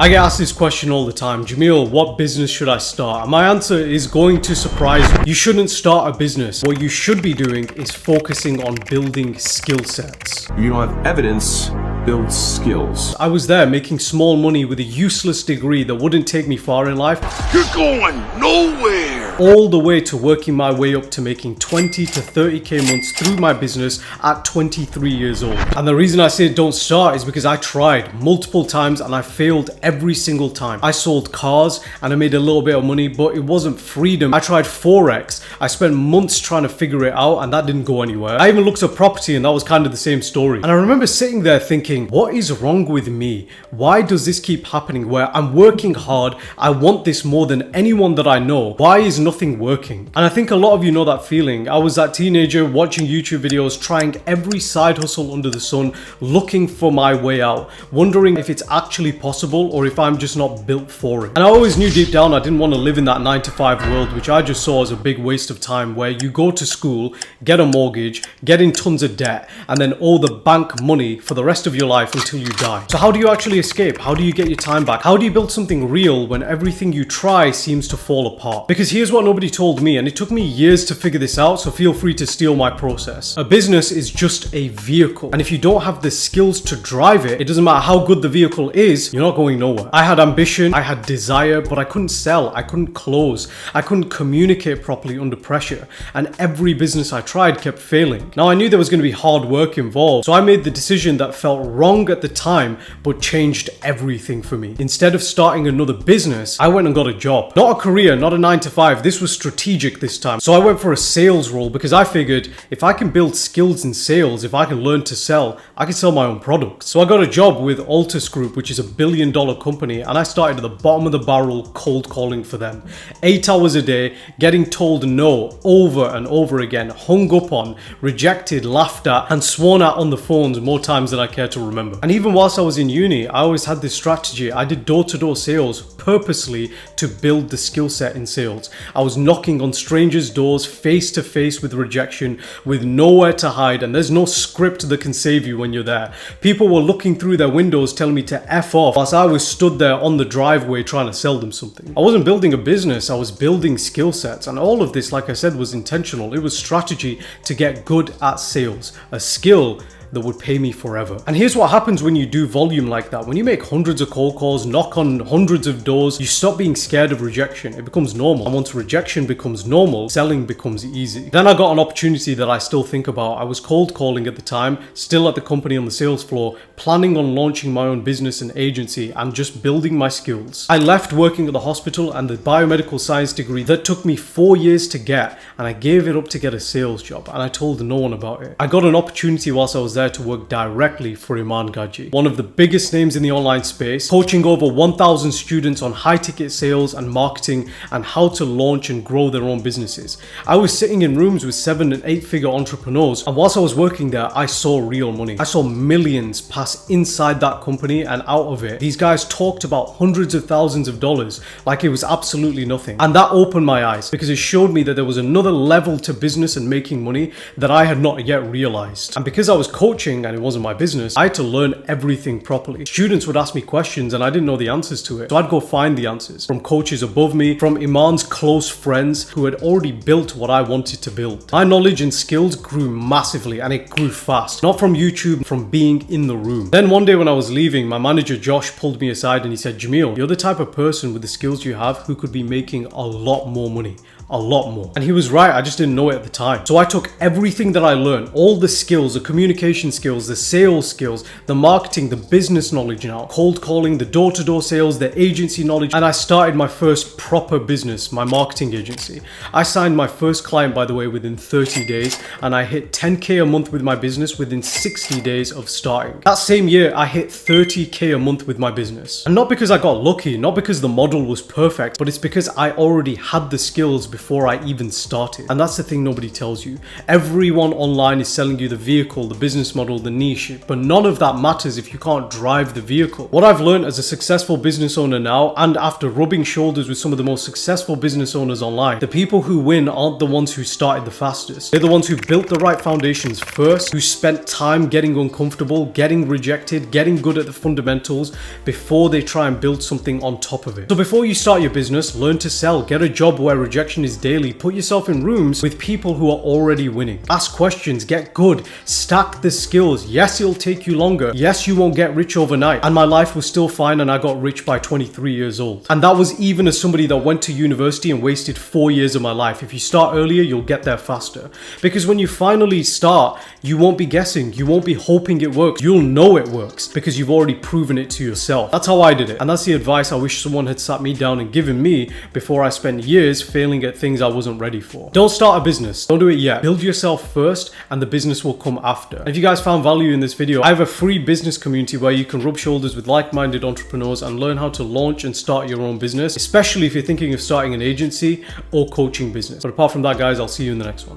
I get asked this question all the time, Jamil, what business should I start? And my answer is going to surprise you. You shouldn't start a business. What you should be doing is focusing on building skill sets. If you don't have evidence, build skills. I was there making small money with a useless degree that wouldn't take me far in life. You're going nowhere! All the way to working my way up to making 20 to 30k months through my business at 23 years old. And the reason I say don't start is because I tried multiple times and I failed every single time. I sold cars and I made a little bit of money, but it wasn't freedom. I tried Forex. I spent months trying to figure it out and that didn't go anywhere. I even looked at property and that was kind of the same story. And I remember sitting there thinking, what is wrong with me? Why does this keep happening where I'm working hard? I want this more than anyone that I know. Why is nothing working? And I think a lot of you know that feeling. I was that teenager watching YouTube videos, trying every side hustle under the sun, looking for my way out, wondering if it's actually possible or if I'm just not built for it. And I always knew deep down I didn't want to live in that 9-to-5 world, which I just saw as a big waste of time, where you go to school, get a mortgage, get in tons of debt, and then owe the bank money for the rest of your life until you die. So how do you actually escape? How do you get your time back? How do you build something real when everything you try seems to fall apart? Because here's what nobody told me, and it took me years to figure this out, so feel free to steal my process. A business is just a vehicle, and if you don't have the skills to drive it, it doesn't matter how good the vehicle is, you're not going nowhere. I had ambition, I had desire, but I couldn't sell, I couldn't close, I couldn't communicate properly under pressure, and every business I tried kept failing. Now I knew there was going to be hard work involved, so I made the decision that felt wrong at the time, but changed everything for me. Instead of starting another business, I went and got a job. Not a career, not a 9-to-5, this was strategic this time. So I went for a sales role because I figured if I can build skills in sales, if I can learn to sell, I can sell my own products. So I got a job with 20’s Group, which is a $1 billion company, and I started at the bottom of the barrel cold calling for them. 8 hours a day, getting told no over and over again, hung up on, rejected, laughed at, and sworn at on the phones more times than I care to remember. And even whilst I was in uni, I always had this strategy. I did door-to-door sales purposely to build the skill set in sales. I was knocking on strangers' doors face to face with rejection, with nowhere to hide, and there's no script that can save you when you're there. People were looking through their windows telling me to F off whilst I was stood there on the driveway trying to sell them something. I wasn't building a business, I was building skill sets, and all of this, like I said, was intentional. It was strategy to get good at sales, a skill that would pay me forever. And here's what happens when you do volume like that. When you make hundreds of cold calls, knock on hundreds of doors, you stop being scared of rejection. It becomes normal. And once rejection becomes normal, selling becomes easy. Then I got an opportunity that I still think about. I was cold calling at the time, still at the company on the sales floor, planning on launching my own business and agency and just building my skills. I left working at the hospital and the biomedical science degree that took me 4 years to get, and I gave it up to get a sales job, and I told no one about it. I got an opportunity whilst I was there to work directly for Iman Gaji, one of the biggest names in the online space, coaching over 1,000 students on high ticket sales and marketing and how to launch and grow their own businesses. I was sitting in rooms with 7- and 8-figure entrepreneurs, and whilst I was working there, I saw real money. I saw millions pass inside that company and out of it. These guys talked about hundreds of thousands of dollars like it was absolutely nothing. And that opened my eyes because it showed me that there was another level to business and making money that I had not yet realized. And because I was coaching and it wasn't my business, I had to learn everything properly. Students would ask me questions and I didn't know the answers to it. So I'd go find the answers from coaches above me, from Iman's close friends who had already built what I wanted to build. My knowledge and skills grew massively and it grew fast. Not from YouTube, from being in the room. Then one day when I was leaving, my manager Josh pulled me aside and he said, Jamil, you're the type of person with the skills you have who could be making a lot more money. A lot more. And he was right, I just didn't know it at the time. So I took everything that I learned, all the skills, the communication skills, the sales skills, the marketing, the business knowledge now, cold calling, the door-to-door sales, the agency knowledge, and I started my first proper business, my marketing agency. I signed my first client, by the way, within 30 days, and I hit 10K a month with my business within 60 days of starting. That same year, I hit 30K a month with my business. And not because I got lucky, not because the model was perfect, but it's because I already had the skills before I even started. And that's the thing nobody tells you. Everyone online is selling you the vehicle, the business model, the niche, but none of that matters if you can't drive the vehicle. What I've learned as a successful business owner now, and after rubbing shoulders with some of the most successful business owners online, the people who win aren't the ones who started the fastest. They're the ones who built the right foundations first, who spent time getting uncomfortable, getting rejected, getting good at the fundamentals before they try and build something on top of it. So before you start your business, learn to sell, get a job where rejection is daily, put yourself in rooms with people who are already winning. Ask questions, get good, stack the skills. Yes, it'll take you longer. Yes, you won't get rich overnight. And my life was still fine and I got rich by 23 years old. And that was even as somebody that went to university and wasted 4 years of my life. If you start earlier, you'll get there faster. Because when you finally start, you won't be guessing. You won't be hoping it works. You'll know it works because you've already proven it to yourself. That's how I did it. And that's the advice I wish someone had sat me down and given me before I spent years failing at things I wasn't ready for. Don't start a business. Don't do it yet. Build yourself first and the business will come after. And if you guys found value in this video, I have a free business community where you can rub shoulders with like-minded entrepreneurs and learn how to launch and start your own business, especially if you're thinking of starting an agency or coaching business. But apart from that, guys, I'll see you in the next one.